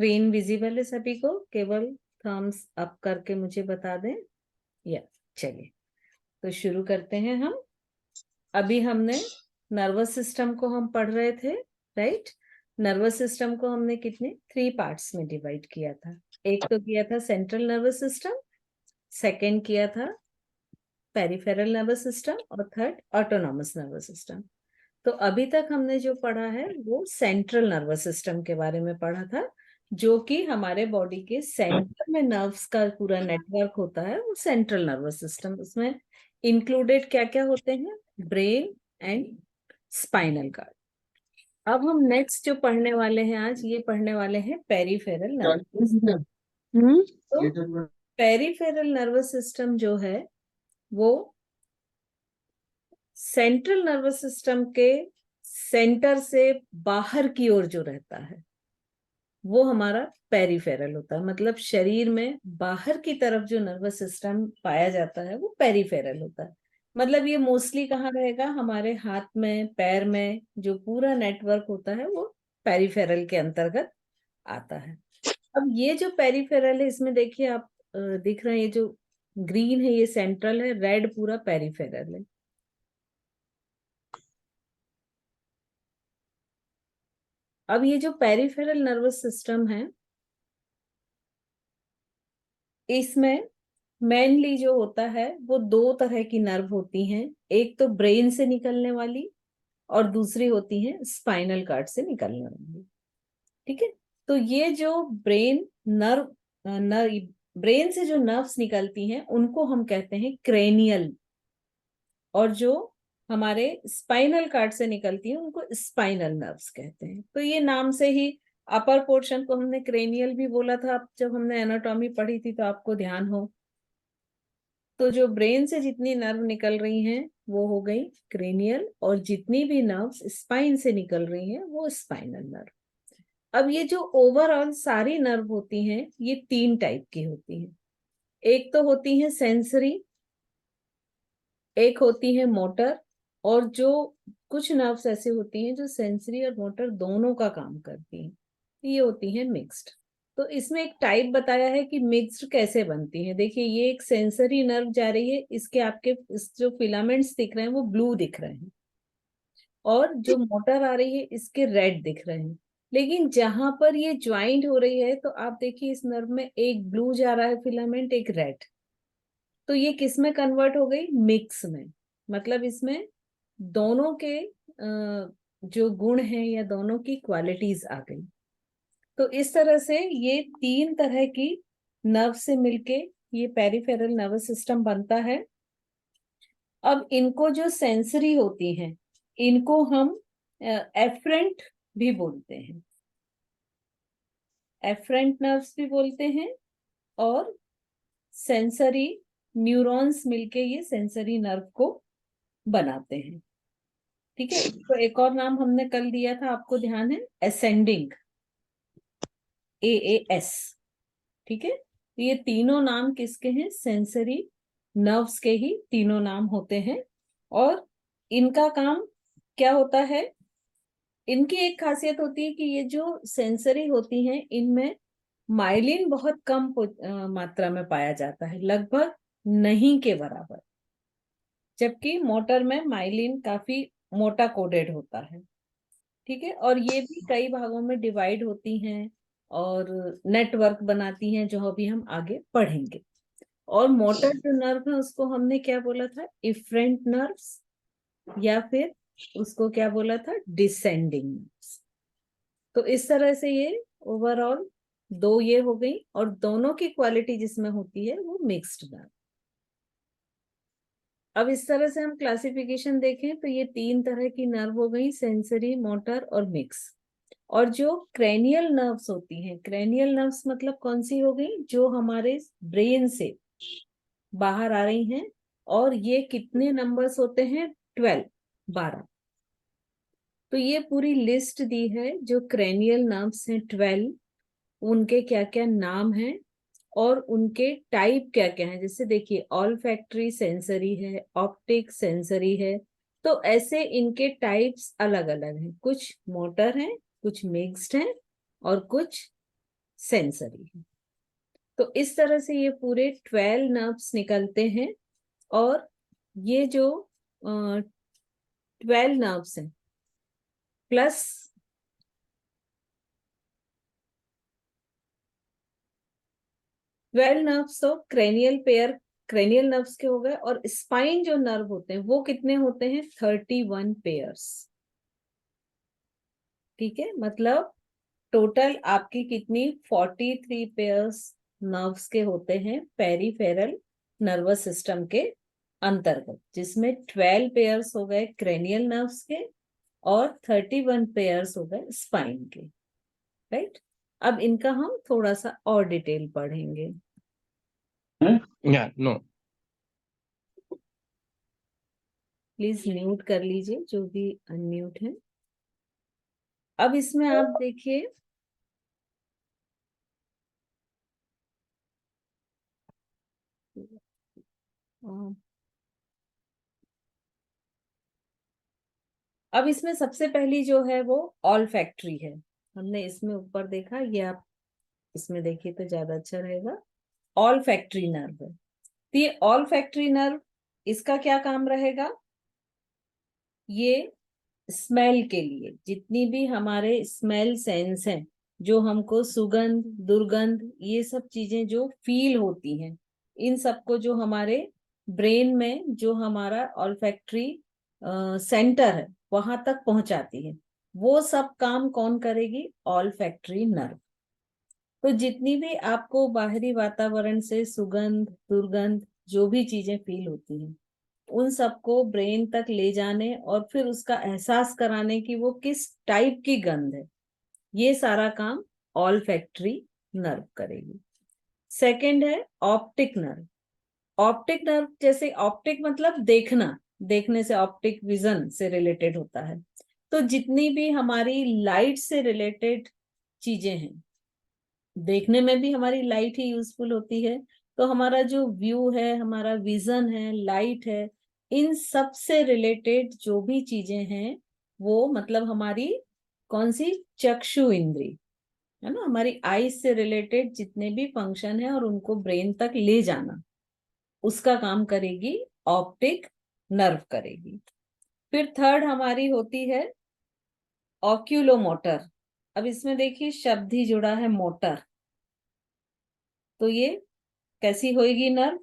Screen visible है सभी को? केवल थम्स अप करके मुझे बता दें। या चलिए तो शुरू करते हैं हम। अभी हमने नर्वस सिस्टम को हम पढ़ रहे थे, राइट? नर्वस सिस्टम को हमने कितने 3 पार्ट्स में डिवाइड किया था। एक तो किया था सेंट्रल नर्वस सिस्टम, सेकेंड किया था पेरिफेरल नर्वस सिस्टम और थर्ड ऑटोनॉमस नर्वस सिस्टम। तो अभी तक हमने जो पढ़ा है वो सेंट्रल नर्वस सिस्टम के बारे में पढ़ा था, जो कि हमारे बॉडी के सेंटर में नर्व्स का पूरा नेटवर्क होता है, वो सेंट्रल नर्वस सिस्टम। उसमें इंक्लूडेड क्या क्या होते हैं? Brain and spinal cord. अब हम नेक्स्ट जो पढ़ने वाले हैं आज, ये पढ़ने वाले हैं पेरिफेरल नर्वस सिस्टम। तो पेरिफेरल नर्वस सिस्टम जो है वो सेंट्रल नर्वस सिस्टम के सेंटर से बाहर की ओर जो रहता है वो हमारा पेरिफेरल होता है। मतलब शरीर में बाहर की तरफ जो नर्वस सिस्टम पाया जाता है वो पेरिफेरल होता है। मतलब ये मोस्टली कहाँ रहेगा? हमारे हाथ में, पैर में जो पूरा नेटवर्क होता है वो पेरिफेरल के अंतर्गत आता है। अब ये जो पेरिफेरल है, इसमें देखिए आप दिख रहे हैं, ये जो ग्रीन है ये सेंट्रल है, रेड पूरा पेरिफेरल है। अब ये जो पेरिफेरल नर्वस सिस्टम है, इसमें मेनली जो होता है वो 2 तरह की नर्व होती हैं। एक तो ब्रेन से निकलने वाली और दूसरी होती है स्पाइनल कार्ड से निकलने वाली। ठीक है? तो ये जो ब्रेन नर्व नर्व ब्रेन से जो नर्व्स निकलती हैं उनको हम कहते हैं क्रेनियल, और जो हमारे स्पाइनल कार्ड से निकलती है उनको स्पाइनल नर्व्स कहते हैं। तो ये नाम से ही अपर पोर्शन को हमने क्रेनियल भी बोला था, जब हमने एनाटॉमी पढ़ी थी तो आपको ध्यान हो। तो जो ब्रेन से जितनी नर्व निकल रही हैं वो हो गई क्रेनियल, और जितनी भी नर्व्स स्पाइन से निकल रही हैं वो स्पाइनल नर्व। अब ये जो ओवरऑल सारी नर्व होती हैं ये 3 टाइप की होती हैं। एक तो होती है सेंसरी, एक होती है मोटर, और जो कुछ नर्व्स ऐसी होती हैं जो सेंसरी और मोटर दोनों का काम करती हैं, ये होती है मिक्स्ड। तो इसमें एक टाइप बताया है कि मिक्स्ड कैसे बनती है। देखिए ये एक सेंसरी नर्व जा रही है, इसके आपके इस जो फिलामेंट्स दिख रहे हैं वो ब्लू दिख रहे हैं, और जो मोटर आ रही है इसके रेड दिख रहे हैं। लेकिन जहां पर ये ज्वाइंट हो रही है तो आप देखिए इस नर्व में एक ब्लू जा रहा है फिलामेंट, एक रेड। तो ये किस में कन्वर्ट हो गई? मिक्स में। मतलब इसमें दोनों के जो गुण हैं या दोनों की क्वालिटीज आ गई। तो इस तरह से ये 3 तरह की नर्व से मिलके ये पेरिफेरल नर्वस सिस्टम बनता है। अब इनको जो सेंसरी होती हैं इनको हम एफरेंट भी बोलते हैं, एफरेंट नर्व्स भी बोलते हैं, और सेंसरी न्यूरॉन्स मिलके ये सेंसरी नर्व को बनाते हैं। ठीक है? तो एक और नाम हमने कल दिया था, आपको ध्यान है? Ascending, AAS। ठीक है? तो ये तीनों नाम किसके हैं? सेंसरी नर्व्स के ही तीनों नाम होते हैं। और इनका काम क्या होता है? इनकी एक खासियत होती है कि ये जो सेंसरी होती हैं इनमें माइलिन बहुत कम मात्रा में पाया जाता है, लगभग नहीं के बराबर। जबकि मोटर में माइलिन काफी मोटा कोडेड होता है। ठीक है? और ये भी कई भागों में डिवाइड होती हैं और नेटवर्क बनाती हैं, जो अभी हम आगे पढ़ेंगे। और मोटर जो नर्व है उसको हमने क्या बोला था? इफरेंट नर्व्स, या फिर उसको क्या बोला था? Descending nerves. तो इस तरह से ये ओवरऑल 2 ये हो गई, और दोनों की क्वालिटी जिसमें होती है वो मिक्स्ड नर्व। अब इस तरह से हम क्लासिफिकेशन देखें तो ये 3 तरह की नर्व हो गई, सेंसरी, मोटर और मिक्स। और जो क्रेनियल नर्व्स होती हैं, क्रेनियल नर्व्स मतलब कौन सी हो गई? जो हमारे ब्रेन से बाहर आ रही हैं, और ये कितने नंबर्स होते हैं? 12। तो ये पूरी लिस्ट दी है जो क्रेनियल नर्व्स हैं 12, उनके क्या क्या नाम हैं और उनके टाइप क्या क्या हैं। जैसे देखिए ऑल्फैक्टरी सेंसरी है, ऑप्टिक सेंसरी है। तो ऐसे इनके टाइप्स अलग अलग हैं, कुछ मोटर हैं, कुछ मिक्स्ड हैं, और कुछ सेंसरी है। तो इस तरह से ये पूरे 12 नर्व्स निकलते हैं, और ये जो 12 नर्व्स हैं प्लस 12 नर्व्स तो क्रेनियल पेयर, क्रेनियल नर्व्स के हो गए, और स्पाइन जो नर्व होते हैं वो कितने होते हैं? 31 पेयर्स। ठीक है, मतलब टोटल आपकी कितनी? 43 पेयर्स नर्व्स के होते हैं पेरीफेरल नर्वस सिस्टम के अंतर्गत, जिसमें 12 पेयर्स हो गए क्रेनियल नर्व्स के और 31 पेयर्स हो गए स्पाइन के। राइट, अब इनका हम थोड़ा सा और डिटेल पढ़ेंगे। नो। प्लीज म्यूट कर लीजिए जो भी अनम्यूट है। अब इसमें आप देखिए, अब इसमें सबसे पहली जो है वो ऑल फैक्ट्री है। हमने इसमें ऊपर देखा, ये आप इसमें देखिए तो ज्यादा अच्छा रहेगा। ऑल फैक्ट्री नर्व है। तो ये ऑल फैक्ट्री नर्व, इसका क्या काम रहेगा? ये स्मेल के लिए, जितनी भी हमारे स्मेल सेंस हैं, जो हमको सुगंध, दुर्गंध, ये सब चीजें जो फील होती हैं, इन सबको जो हमारे ब्रेन में जो हमारा ऑल्फैक्टरी सेंटर है वहां तक पहुंचाती है, वो सब काम कौन करेगी? Olfactory nerve. तो जितनी भी आपको बाहरी वातावरण से सुगंध, दुर्गंध, जो भी चीजें फील होती हैं, उन सबको ब्रेन तक ले जाने और फिर उसका एहसास कराने की वो किस टाइप की गंध है, ये सारा काम ऑल फैक्ट्री नर्व करेगी। सेकंड है ऑप्टिक नर्व। ऑप्टिक नर्व, जैसे ऑप्टिक मतलब देखना, देखने से ऑप्टिक विजन से रिलेटेड होता है। तो जितनी भी हमारी लाइट से रिलेटेड चीजें हैं, देखने में भी हमारी लाइट ही यूजफुल होती है, तो हमारा जो व्यू है, हमारा विजन है, लाइट है, इन सब से रिलेटेड जो भी चीजें हैं, वो मतलब हमारी कौन सी? चक्षु इंद्री है ना, हमारी आईज से रिलेटेड जितने भी फंक्शन है और उनको ब्रेन तक ले जाना, उसका काम करेगी ऑप्टिक नर्व करेगी। फिर थर्ड हमारी होती है ऑक्यूलोमोटर। अब इसमें देखिए शब्द ही जुड़ा है मोटर, तो ये कैसी होगी नर्व?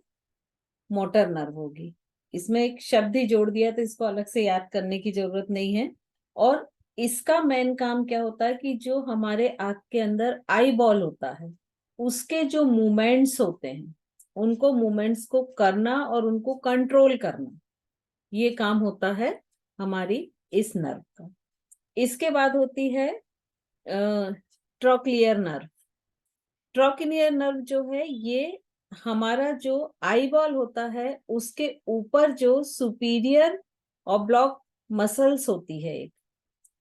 मोटर नर्व होगी। इसमें एक शब्द ही जोड़ दिया तो इसको अलग से याद करने की जरूरत नहीं है। और इसका मेन काम क्या होता है कि जो हमारे आंख के अंदर आई बॉल होता है, उसके जो मूवमेंट्स होते हैं, उनको मूवमेंट्स को करना और उनको कंट्रोल करना, ये काम होता है हमारी इस नर्व का। इसके बाद होती है ट्रोक्लियर नर्व। ट्रोक्लियर नर्व जो है, ये हमारा जो आई बॉल होता है उसके ऊपर जो सुपीरियर ऑब्लॉक मसल्स होती है एक,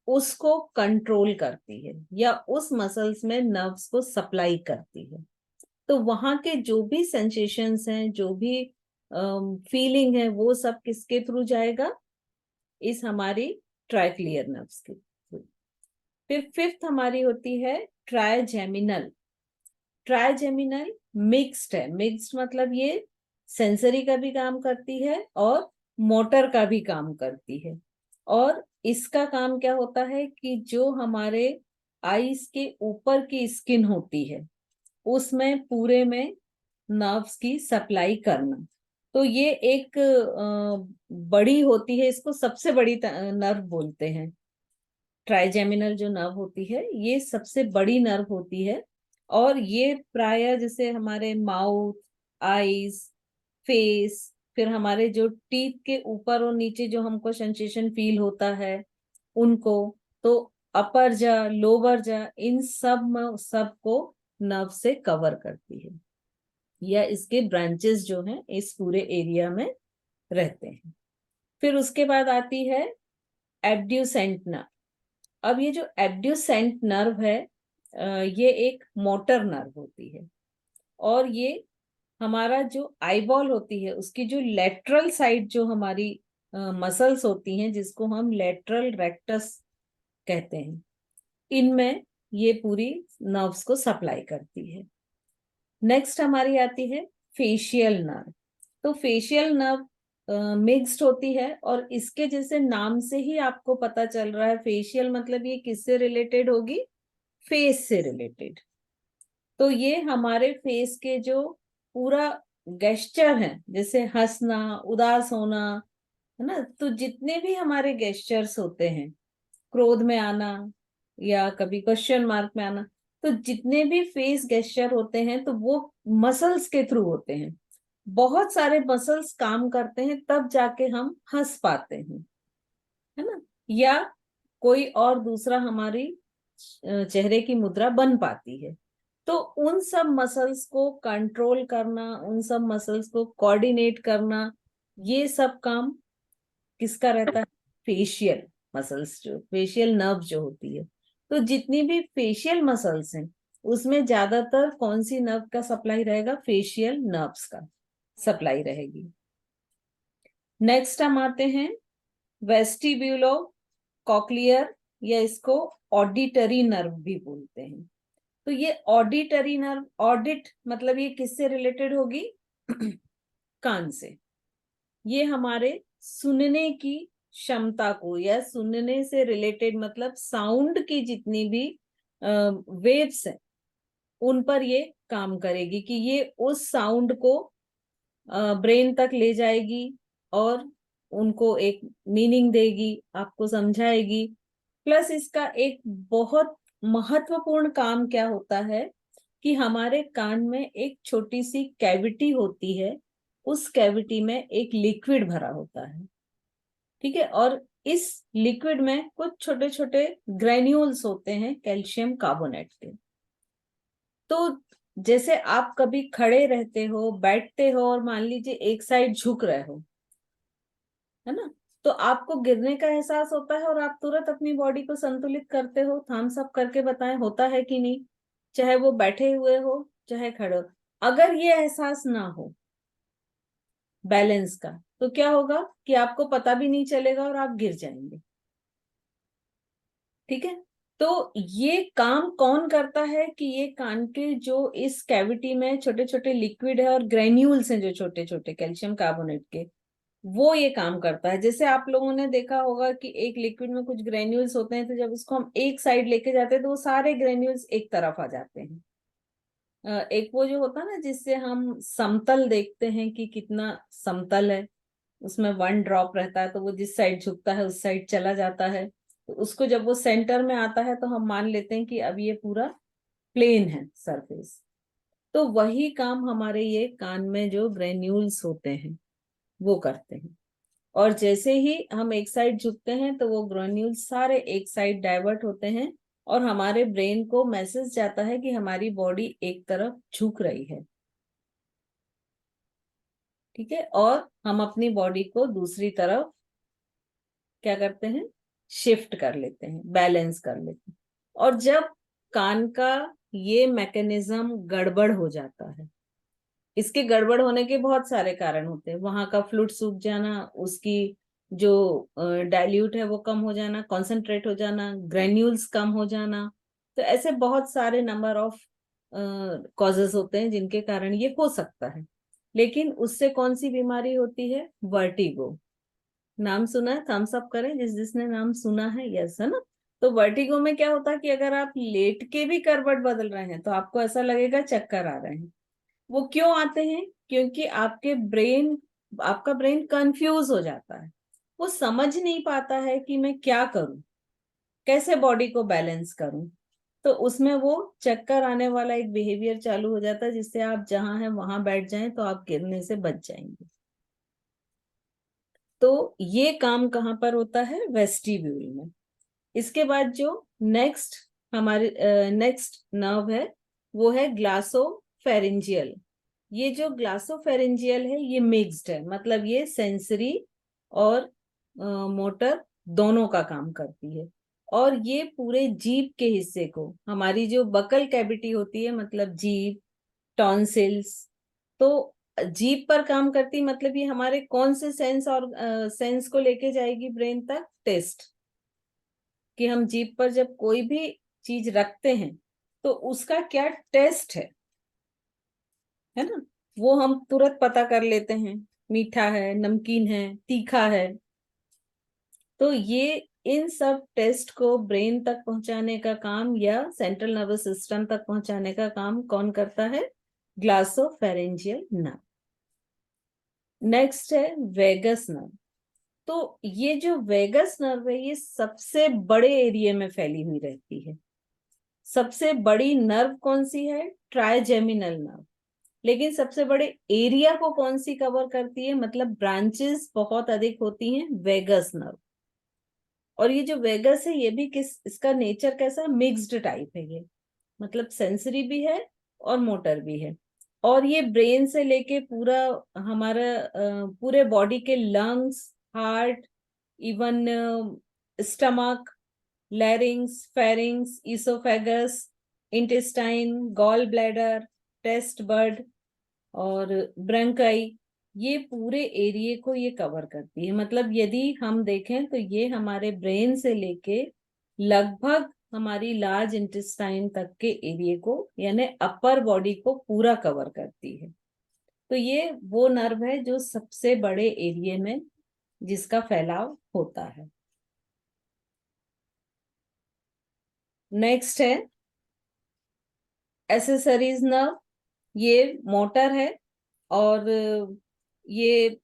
उसको कंट्रोल करती है, या उस मसल्स में नर्व्स को सप्लाई करती है। तो वहां के जो भी सेंसेशंस हैं, जो भी फीलिंग है, वो सब किसके थ्रू जाएगा? इस हमारी ट्राइक्लियर नर्व्स के थ्रू। फिर फिफ्थ हमारी होती है ट्राइजेमिनल। ट्राइजेमिनल मिक्स्ड है। मिक्स्ड मतलब ये सेंसरी का भी काम करती है और मोटर का भी काम करती है। और इसका काम क्या होता है कि जो हमारे आईज के ऊपर की स्किन होती है, उसमें पूरे में नर्व्स की सप्लाई करना। तो ये एक बड़ी होती है, इसको सबसे बड़ी नर्व बोलते हैं। ट्राइजेमिनल जो नर्व होती है, ये सबसे बड़ी नर्व होती है। और ये प्राय जैसे हमारे माउथ, आईज, फेस, फिर हमारे जो टीथ के ऊपर और नीचे जो हमको सेंसेशन फील होता है उनको, तो अपर जा, लोअर जा, इन सबको नर्व से कवर करती है, या इसके ब्रांचेस जो हैं इस पूरे एरिया में रहते हैं। फिर उसके बाद आती है एब्ड्यूसेंट नर्व। अब ये जो एब्ड्यूसेंट नर्व है, ये एक मोटर नर्व होती है। और ये हमारा जो आईबॉल होती है उसकी जो लेटरल साइड जो हमारी मसल्स होती हैं, जिसको हम लेटरल रेक्टस कहते हैं, इनमें ये पूरी नर्व्स को सप्लाई करती है। नेक्स्ट हमारी आती है फेशियल नर्व। तो फेशियल नर्व मिक्स्ड होती है, और इसके जैसे नाम से ही आपको पता चल रहा है, फेशियल मतलब ये किससे रिलेटेड होगी, फेस से रिलेटेड। तो ये हमारे फेस के जो पूरा गेस्चर है, जैसे हंसना, उदास होना, है ना, तो जितने भी हमारे गेस्चर्स होते हैं, क्रोध में आना या कभी क्वेश्चन मार्क में आना, तो जितने भी फेस गेस्चर होते हैं तो वो मसल्स के थ्रू होते हैं। बहुत सारे मसल्स काम करते हैं तब जाके हम हंस पाते हैं, है ना, या कोई और दूसरा हमारी चेहरे की मुद्रा बन पाती है। तो उन सब मसल्स को कंट्रोल करना, उन सब मसल्स को कोऑर्डिनेट करना, ये सब काम किसका रहता है, फेशियल मसल्स, जो फेशियल नर्व जो होती है। तो जितनी भी फेशियल मसल्स हैं उसमें ज्यादातर कौन सी नर्व का सप्लाई रहेगा, फेशियल नर्व्स का सप्लाई रहेगी। नेक्स्ट हम आते हैं वेस्टिब्यूलो कॉक्लियर, या इसको ऑडिटरी नर्व भी बोलते हैं। तो ये ऑडिटरी नर्व, ऑडिट मतलब ये किससे रिलेटेड होगी, कान से। ये हमारे सुनने की क्षमता को, या सुनने से रिलेटेड मतलब साउंड की जितनी भी वेव्स हैं उन पर ये काम करेगी, कि ये उस साउंड को ब्रेन तक ले जाएगी और उनको एक मीनिंग देगी, आपको समझाएगी। प्लस इसका एक बहुत महत्वपूर्ण काम क्या होता है कि हमारे कान में एक छोटी सी कैविटी होती है, उस कैविटी में एक लिक्विड भरा होता है, ठीक है, और इस लिक्विड में कुछ छोटे छोटे ग्रेन्यूल्स होते हैं कैल्शियम कार्बोनेट के। तो जैसे आप कभी खड़े रहते हो, बैठते हो, और मान लीजिए एक साइड झुक रहे हो, है ना, तो आपको गिरने का एहसास होता है और आप तुरंत अपनी बॉडी को संतुलित करते हो। थम्स अप करके बताएं, होता है कि नहीं, चाहे वो बैठे हुए हो चाहे खड़े हो। अगर ये एहसास ना हो बैलेंस का, तो क्या होगा कि आपको पता भी नहीं चलेगा और आप गिर जाएंगे, ठीक है। तो ये काम कौन करता है कि ये कान के जो इस कैविटी में छोटे छोटे लिक्विड है और ग्रेन्यूल्स हैं जो छोटे छोटे कैल्शियम कार्बोनेट के, वो ये काम करता है। जैसे आप लोगों ने देखा होगा कि एक लिक्विड में कुछ ग्रेन्यूल्स होते हैं, तो जब उसको हम एक साइड लेके जाते हैं तो वो सारे ग्रेन्यूल्स एक तरफ आ जाते हैं। एक वो जो होता है ना जिससे हम समतल देखते हैं कि कितना समतल है, उसमें वन ड्रॉप रहता है, तो वो जिस साइड झुकता है उस साइड चला जाता है। तो उसको जब वो सेंटर में आता है तो हम मान लेते हैं कि अब ये पूरा प्लेन है सरफेस। तो वही काम हमारे ये कान में जो ग्रेन्यूल्स होते हैं वो करते हैं। और जैसे ही हम एक साइड झुकते हैं तो वो ग्रेन्यूल्स सारे एक साइड डाइवर्ट होते हैं, और हमारे ब्रेन को मैसेज जाता है कि हमारी बॉडी एक तरफ झुक रही है, ठीक है, और हम अपनी बॉडी को दूसरी तरफ क्या करते हैं, शिफ्ट कर लेते हैं, बैलेंस कर लेते हैं। और जब कान का ये मैकेनिज्म गड़बड़ हो जाता है, इसके गड़बड़ होने के बहुत सारे कारण होते हैं, वहां का फ्लूइड सूख जाना, उसकी जो डाइल्यूट है वो कम हो जाना, कॉन्सेंट्रेट हो जाना, ग्रेन्यूल्स कम हो जाना। तो ऐसे बहुत सारे नंबर ऑफ कॉजेस होते हैं जिनके कारण ये हो सकता है। लेकिन उससे कौन सी बीमारी होती है, वर्टिगो। नाम सुना है, थम्स अप करें जिसने नाम सुना है, यस, है ना। तो वर्टिगो में क्या होता है कि अगर आप लेट के भी करवट बदल रहे हैं तो आपको ऐसा लगेगा चक्कर आ रहे हैं। वो क्यों आते हैं, क्योंकि आपका ब्रेन कंफ्यूज हो जाता है, वो समझ नहीं पाता है कि मैं क्या करूं, कैसे बॉडी को बैलेंस करूं। तो उसमें वो चक्कर आने वाला एक बिहेवियर चालू हो जाता है, जिससे आप जहां हैं वहां बैठ जाएं तो आप गिरने से बच जाएंगे। तो ये काम कहाँ पर होता है, वेस्टिब्यूल में। इसके बाद जो नेक्स्ट हमारे नेक्स्ट नर्व है वो है ग्लासोफेरिंजियल। ये जो ग्लासोफेरिंजियल है ये मिक्स्ड है, मतलब ये सेंसरी और मोटर दोनों का काम करती है। और ये पूरे जीभ के हिस्से को, हमारी जो बकल कैविटी होती है, मतलब जीभ, टॉन्सिल्स, तो जीभ पर काम करती, मतलब ये हमारे कौन से सेंस और सेंस को लेके जाएगी ब्रेन तक, टेस्ट, कि हम जीभ पर जब कोई भी चीज रखते हैं तो उसका क्या टेस्ट है ना, वो हम तुरंत पता कर लेते हैं, मीठा है, नमकीन है, तीखा है। तो ये इन सब टेस्ट को ब्रेन तक पहुंचाने का काम या सेंट्रल नर्वस सिस्टम तक पहुंचाने का काम कौन करता है? ग्लासोफेरेंजियल नर्व। नेक्स्ट है वेगस नर्व। तो ये जो वेगस नर्व है ये सबसे बड़े एरिया में फैली हुई रहती है। सबसे बड़ी नर्व कौन सी है? Trigeminal nerve. लेकिन सबसे बड़े एरिया को कौन सी कवर करती है, मतलब ब्रांचेस बहुत अधिक होती हैं? Vagus nerve. और ये जो वेगस है ये भी इसका नेचर कैसा? मिक्स्ड टाइप है ये, मतलब सेंसरी भी है और मोटर भी है। और ये ब्रेन से लेके पूरा हमारा पूरे बॉडी के lungs, heart, even stomach, larynx, pharynx, oesophagus, intestine, gall bladder, taste bud और ब्रंकाई, ये पूरे एरिया को ये कवर करती है। मतलब यदि हम देखें तो ये हमारे ब्रेन से लेके लगभग हमारी लार्ज इंटेस्टाइन तक के एरिया को यानी अपर बॉडी को पूरा कवर करती है। तो ये वो नर्व है जो सबसे बड़े एरिया में जिसका फैलाव होता है। नेक्स्ट है एसेसरीज नर्व। ये मोटर है और ये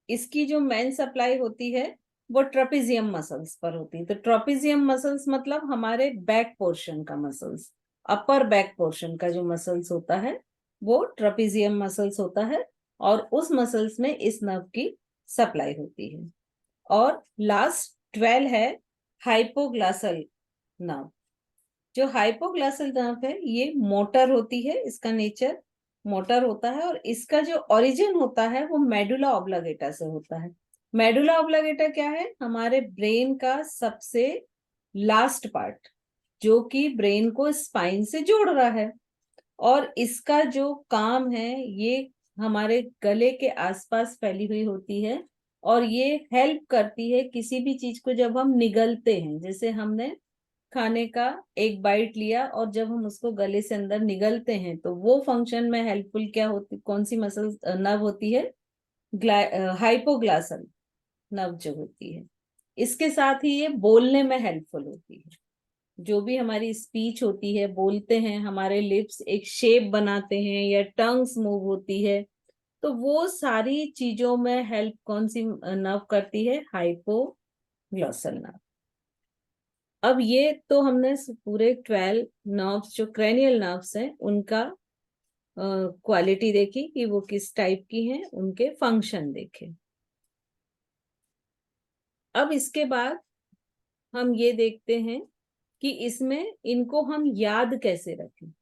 इसकी जो मेन सप्लाई होती है वो ट्रेपेजियम मसल्स पर होती है। तो ट्रेपेजियम मसल्स मतलब हमारे बैक पोर्शन का मसल्स, अपर बैक पोर्शन का जो मसल्स होता है वो ट्रेपेजियम मसल्स होता है, और उस मसल्स में इस नर्व की सप्लाई होती है। और लास्ट 12 है हाइपोग्लासल नर्व। जो हाइपोग्लासल नर्व है ये मोटर होती है, इसका नेचर मोटर होता है, और इसका जो ओरिजिन होता है वो मेडुला ऑब्लांगेटा से होता है। मेडुला ऑब्लांगेटा क्या है? हमारे ब्रेन का सबसे लास्ट पार्ट जो कि ब्रेन को स्पाइन से जोड़ रहा है। और इसका जो काम है ये हमारे गले के आसपास फैली हुई होती है, और ये हेल्प करती है किसी भी चीज को जब हम निगलते हैं। जैसे हमने खाने का एक बाइट लिया और जब हम उसको गले से अंदर निगलते हैं तो वो फंक्शन में हेल्पफुल क्या होती, कौन सी मसल नर्व होती है? हाइपोग्लासल नर्व जो होती है। इसके साथ ही ये बोलने में हेल्पफुल होती है। जो भी हमारी स्पीच होती है, बोलते हैं, हमारे लिप्स एक शेप बनाते हैं या टंग्स मूव होती है, तो वो सारी चीजों में हेल्प कौन सी नर्व करती है? Hypoglossal nerve. अब ये तो हमने पूरे 12 नर्व्स जो क्रेनियल नर्व्स हैं उनका क्वालिटी देखी कि वो किस टाइप की हैं, उनके फंक्शन देखे। अब इसके बाद हम ये देखते हैं कि इसमें इनको हम याद कैसे रखें,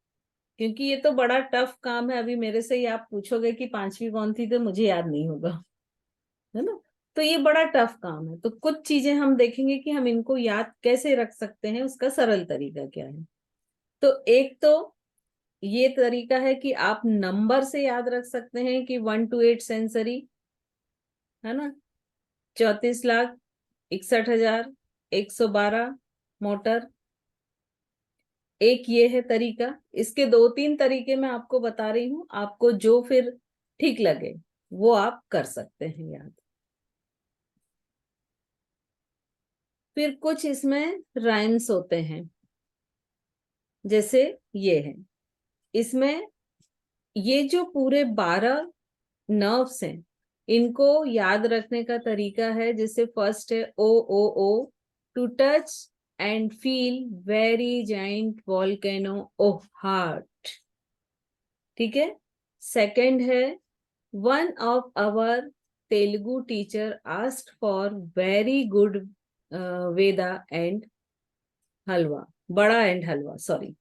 क्योंकि ये तो बड़ा टफ काम है। अभी मेरे से ही आप पूछोगे कि पांचवी कौन थी तो मुझे याद नहीं होगा, है ना। तो ये बड़ा टफ काम है। तो कुछ चीजें हम देखेंगे कि हम इनको याद कैसे रख सकते हैं, उसका सरल तरीका क्या है। तो एक तो ये तरीका है कि आप नंबर से याद रख सकते हैं कि 1 to 8 सेंसरी, है ना, 34,61,112 मोटर। एक ये है तरीका। इसके 2-3 तरीके मैं आपको बता रही हूं, आपको जो फिर ठीक लगे वो आप कर सकते हैं याद। फिर कुछ इसमें राइम्स होते हैं, जैसे ये है। इसमें ये जो पूरे 12 नर्व्स हैं इनको याद रखने का तरीका है। जैसे फर्स्ट है O to touch and feel very giant volcano of heart. ठीक है। सेकंड है one of our Telugu teacher asked for very good vada and halwa, vada and halwa, sorry.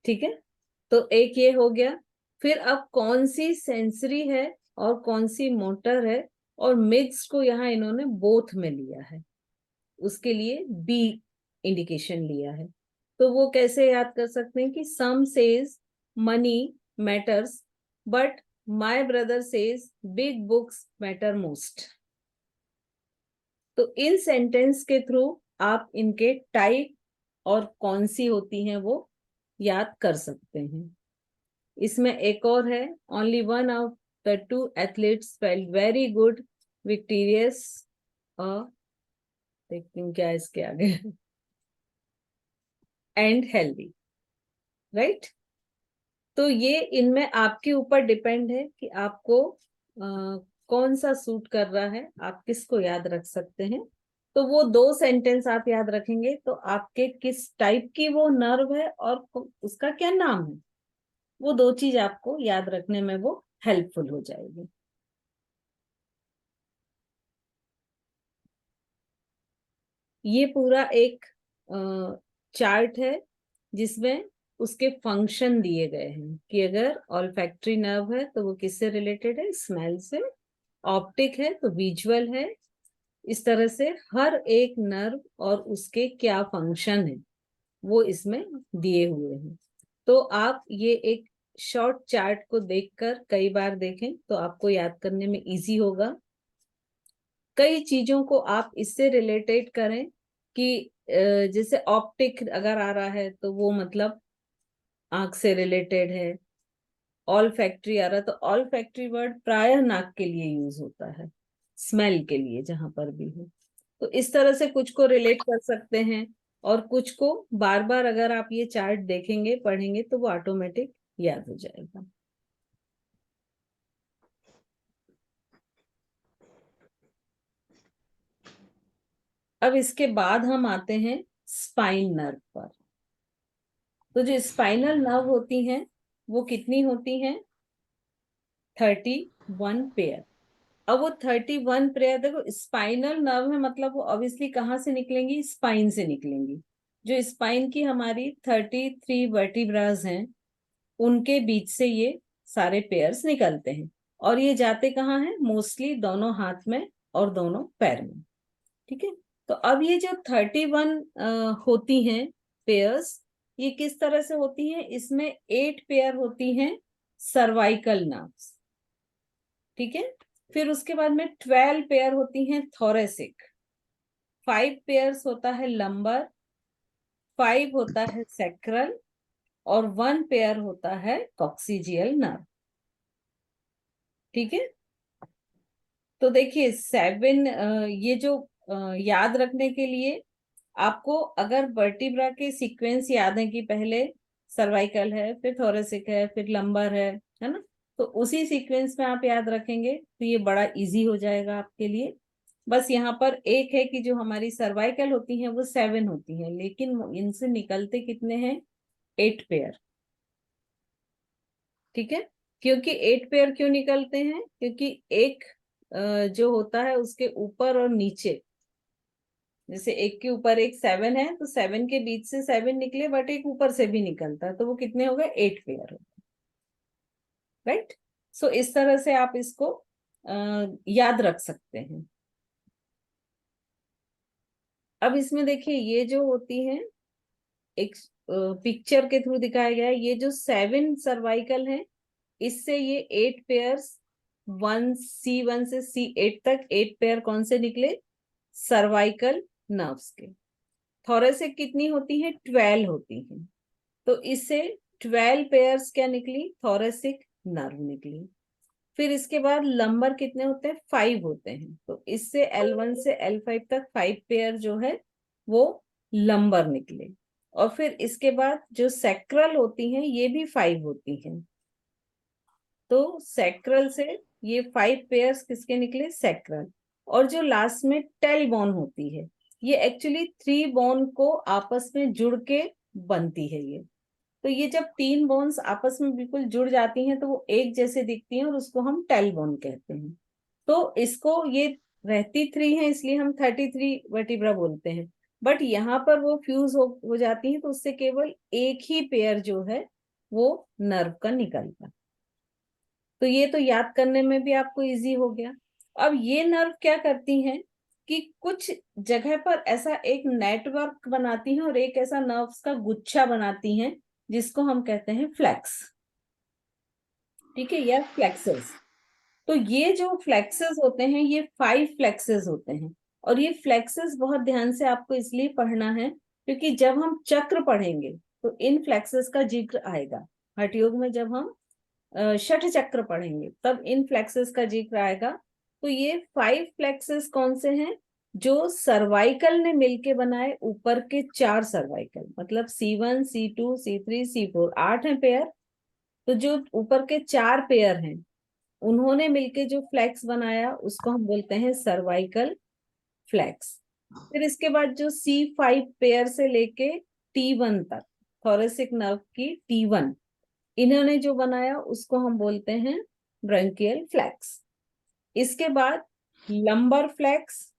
ठीक है, तो एक ये हो गया। फिर अब कौन सी सेंसरी है और कौन सी मोटर है, और मिक्स को यहाँ इन्होंने बोथ में लिया है, उसके लिए बी इंडिकेशन लिया है। तो वो कैसे याद कर सकते हैं कि some says money matters but my brother says big books matter most. तो इन सेंटेंस के थ्रू आप इनके टाइप और कौन सी होती हैं वो याद कर सकते हैं। इसमें एक और है, only one of the two athletes felt very good victorious, देखती हूँ क्या है इसके आगे, एंड हेल्दी, राइट। तो ये इनमें आपके ऊपर डिपेंड है कि आपको कौन सा सूट कर रहा है, आप किसको याद रख सकते हैं। तो वो दो सेंटेंस आप याद रखेंगे तो आपके किस टाइप की वो नर्व है और उसका क्या नाम है, वो दो चीज आपको याद रखने में वो हेल्पफुल हो जाएगी। ये पूरा एक चार्ट है जिसमें उसके फंक्शन दिए गए हैं कि अगर ऑल्फैक्टरी नर्व है तो वो किससे रिलेटेड है, स्मेल से। ऑप्टिक है तो विजुअल है। इस तरह से हर एक नर्व और उसके क्या फंक्शन है वो इसमें दिए हुए हैं। तो आप ये एक शॉर्ट चार्ट को देखकर कई बार देखें तो आपको याद करने में इजी होगा। कई चीजों को आप इससे रिलेटेड करें कि जैसे ऑप्टिक अगर आ रहा है तो वो मतलब आंख से रिलेटेड है। ऑल फैक्ट्री आ रहा है तो ऑल फैक्ट्री वर्ड प्रायः नाक के लिए यूज होता है, स्मेल के लिए जहां पर भी हो। तो इस तरह से कुछ को रिलेट कर सकते हैं और कुछ को बार बार अगर आप ये चार्ट देखेंगे पढ़ेंगे तो वो ऑटोमेटिक याद हो जाएगा। अब इसके बाद हम आते हैं स्पाइन नर्व पर। तो जो स्पाइनल नर्व होती हैं वो कितनी होती हैं, 31 पेयर। अब वो 31 पेयर, देखो स्पाइनल नर्व है मतलब वो ऑब्वियसली कहाँ से निकलेंगी, स्पाइन से निकलेंगी। जो स्पाइन की हमारी 33 वर्टिब्रास हैं उनके बीच से ये सारे पेयर्स निकलते हैं और ये जाते कहाँ हैं, मोस्टली दोनों हाथ में और दोनों पैर में। ठीक है। तो अब ये जो 31 होती हैं पेयर्स, ये किस तरह से होती हैं, इसमें 8 पेयर होती हैं सर्वाइकल नर्व्स। ठीक है। फिर उसके बाद में 12 पेयर होती हैं थोरेसिक, 5 पेयर्स होता है लंबर, 5 होता है सैक्रल और 1 पेयर होता है कॉक्सिजियल नर्व। ठीक है। तो देखिए 7 ये जो याद रखने के लिए आपको अगर वर्टिब्रा के सीक्वेंस याद है कि पहले सर्वाइकल है फिर थोरेसिक है फिर लंबर है ना, तो उसी सीक्वेंस में आप याद रखेंगे तो ये बड़ा इजी हो जाएगा आपके लिए। बस यहाँ पर एक है कि जो हमारी सर्वाइकल होती है वो 7 होती है लेकिन इनसे निकलते कितने हैं, 8 पेयर। ठीक है। क्योंकि 8 पेयर क्यों निकलते हैं, क्योंकि एक जो होता है उसके ऊपर और नीचे, जैसे एक के ऊपर एक 7 है तो 7 के बीच से 7 निकले बट एक ऊपर से भी निकलता है तो वो कितने हो गए, 8 पेयर हो गए। राइट। सो इस तरह से आप इसको याद रख सकते हैं। अब इसमें देखिए ये जो होती है एक पिक्चर के थ्रू दिखाया गया है, ये जो 7 सर्वाइकल है इससे ये 8 पेयर्स 1C1 से C8 तक 8 पेयर कौन से निकले, सर्वाइकल नर्व्स के। थोरेसिक कितनी होती है, 12 होती है। तो इससे 12 पेयर्स क्या निकली, थोरेसिक नर्व निकली। फिर इसके बाद लंबर कितने होते हैं, 5 होते हैं। तो इससे L1 से L5 तक 5 पेयर जो है वो लंबर निकले। और फिर इसके बाद जो सैक्रल होती हैं ये भी 5 होती हैं। तो सैक्रल से ये 5 पेयर्स किसके निकले, सैक्रल। और जो लास्ट में टेल बोन होती है ये एक्चुअली 3 बोन को आपस में जुड़ के बनती है ये। तो ये जब 3 बोन्स आपस में बिल्कुल जुड़ जाती हैं तो वो एक जैसे दिखती हैं और उसको हम टेल बोन कहते हैं। तो इसको ये रहती 3 है इसलिए हम 33 वर्टिब्रा बोलते हैं। बट यहाँ पर वो फ्यूज हो जाती है तो उससे केवल एक ही पेयर जो है वो नर्व का निकलता। तो ये तो याद करने में भी आपको इजी हो गया। अब ये नर्व क्या करती हैं कि कुछ जगह पर ऐसा एक नेटवर्क बनाती हैं और एक ऐसा नर्व्स का गुच्छा बनाती हैं जिसको हम कहते हैं फ्लैक्स। ठीक है, या फ्लेक्सेस। तो ये जो फ्लेक्सेस होते हैं ये 5 फ्लेक्सेस होते हैं। और ये फ्लेक्सेस बहुत ध्यान से आपको इसलिए पढ़ना है क्योंकि जब हम चक्र पढ़ेंगे तो इन फ्लेक्सेस का जिक्र आएगा। हठ योग में जब हम षठ चक्र पढ़ेंगे तब इन फ्लेक्सेस का जिक्र आएगा। तो ये 5 फ्लेक्सेस कौन से हैं? जो सर्वाइकल ने मिलके बनाए, ऊपर के 4 सर्वाइकल, मतलब C1 C2 C3 C4, 8 है पेयर। तो जो ऊपर के 4 पेयर हैं उन्होंने मिलके जो फ्लेक्स बनाया उसको हम बोलते हैं सर्वाइकल फ्लेक्स। फिर इसके बाद जो C5 पेयर से लेके T1 तक, थोरेसिक नर्व की T1, इन्होंने जो बनाया उसको हम बोलते हैं ब्रंकियल फ्लेक्स। इसके बाद लंबर फ्लेक्स,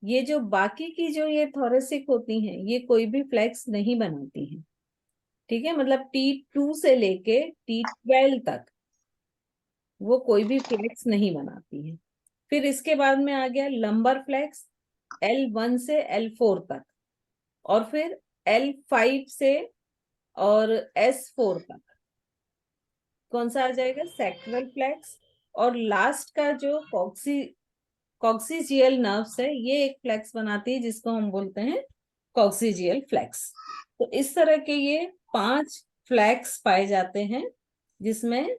ये जो बाकी की जो ये थोरेसिक होती हैं ये कोई भी फ्लेक्स नहीं बनाती हैं, ठीक है, मतलब T2 से लेके T12 तक वो कोई भी फ्लेक्स नहीं बनाती है। फिर इसके बाद में आ गया लंबर फ्लेक्स, L1 से L4 तक, और फिर L5 से और S4 तक कौन सा आ जाएगा? Sacral flex. और लास्ट का जो कॉक्सीजियल नर्व्स है ये एक फ्लेक्स बनाती है जिसको हम बोलते हैं कॉक्सीजियल फ्लेक्स। तो इस तरह के ये 5 फ्लेक्स पाए जाते हैं जिसमें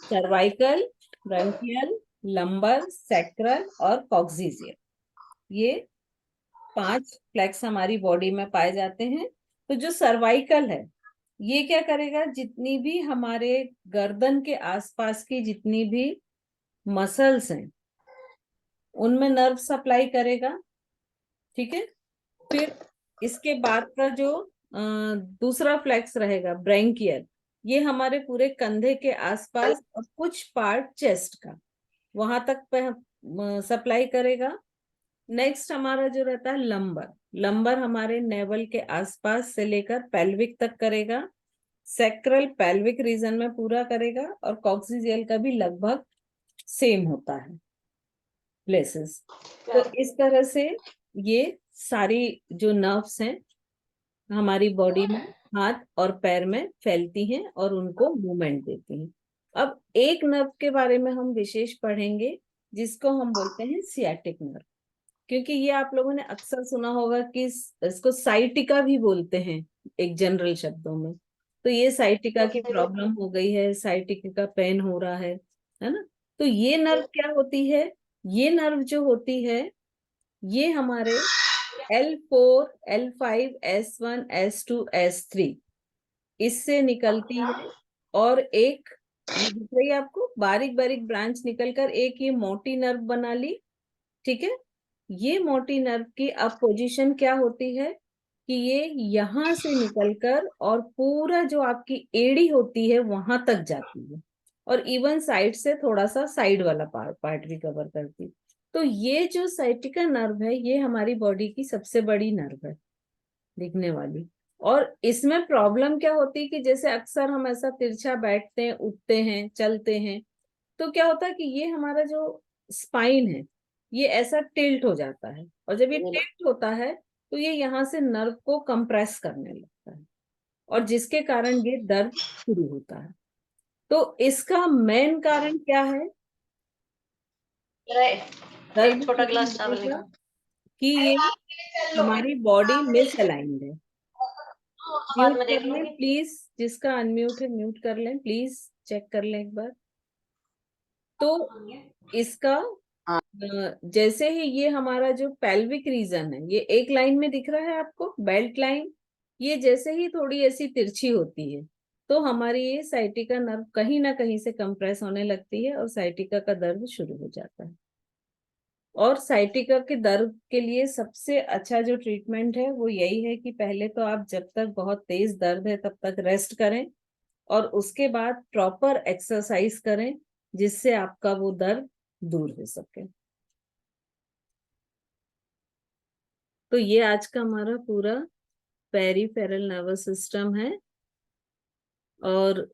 सर्वाइकल, ब्रंकियल, लंबर, सैक्रल और कॉक्सीजियल, ये 5 फ्लेक्स हमारी बॉडी में पाए जाते हैं। तो जो सर्वाइकल है ये क्या करेगा? जितनी भी हमारे गर्दन के आसपास की जितनी भी मसल्स हैं उनमें नर्व सप्लाई करेगा, ठीक है। फिर इसके बाद का जो दूसरा फ्लेक्स रहेगा ब्रैंकियल, ये हमारे पूरे कंधे के आसपास और कुछ पार्ट चेस्ट का वहां तक सप्लाई करेगा। नेक्स्ट हमारा जो रहता है लंबर, लंबर हमारे नेवल के आसपास से लेकर पेल्विक तक करेगा। सैक्रल पेल्विक रीजन में पूरा करेगा, और कॉक्सीजियल का भी लगभग सेम होता है प्लेसेस। तो इस तरह से ये सारी जो नर्व्स हैं हमारी बॉडी में हाथ और पैर में फैलती हैं और उनको मूवमेंट देती हैं। अब एक नर्व के बारे में हम विशेष पढ़ेंगे जिसको हम बोलते हैं सियाटिक नर्व, क्योंकि ये आप लोगों ने अक्सर सुना होगा कि इसको साइटिका भी बोलते हैं एक जनरल शब्दों में। तो ये साइटिका की प्रॉब्लम हो गई है, साइटिका का पेन हो रहा है ना। तो ये नर्व क्या होती है? ये नर्व जो होती है ये हमारे L4 L5 S1 S2 S3 इससे निकलती है, और एक ये दिख रही है आपको बारीक बारीक ब्रांच निकलकर एक ये मोटी नर्व बना ली, ठीक है। ये मोटी नर्व की अब पोजीशन क्या होती है कि ये यहां से निकलकर और पूरा जो आपकी एड़ी होती है वहां तक जाती है, और इवन साइड से थोड़ा सा साइड वाला पार्ट भी कवर करती है। तो ये जो साइटिका नर्व है ये हमारी बॉडी की सबसे बड़ी नर्व है दिखने वाली। और इसमें प्रॉब्लम क्या होती है कि जैसे अक्सर हम ऐसा तिरछा बैठते हैं, उठते हैं, चलते हैं, तो क्या होता है कि ये हमारा जो स्पाइन है ये ऐसा टिल्ट हो जाता है, और जब ये टिल्ट होता है तो ये यहाँ से नर्व को कंप्रेस करने लगता है, और जिसके कारण ये दर्द शुरू होता है। तो इसका मेन कारण क्या है दर्द छोटा शुरू गिलास होने चावल का? कि ये हमारी बॉडी मिसअलाइंड है। बाद म्यूट में कर देख लें लूंगी। प्लीज, जिसका अनम्यूट है म्यूट कर लें प्लीज, चेक कर लें एक बार। तो इसका जैसे ही ये हमारा जो पेल्विक रीजन है ये एक लाइन में दिख रहा है आपको, बेल्ट लाइन, ये जैसे ही थोड़ी ऐसी तिरछी होती है तो हमारी ये साइटिका नर्व कहीं ना कहीं से कंप्रेस होने लगती है और साइटिका का दर्द शुरू हो जाता है। और साइटिका के दर्द के लिए सबसे अच्छा जो ट्रीटमेंट है वो यही है कि पहले तो आप जब तक बहुत तेज दर्द है तब तक रेस्ट करें, और उसके बाद प्रॉपर एक्सरसाइज करें जिससे आपका वो दर्द दूर हो सके। तो ये आज का हमारा पूरा पेरिफेरल नर्वस सिस्टम है, और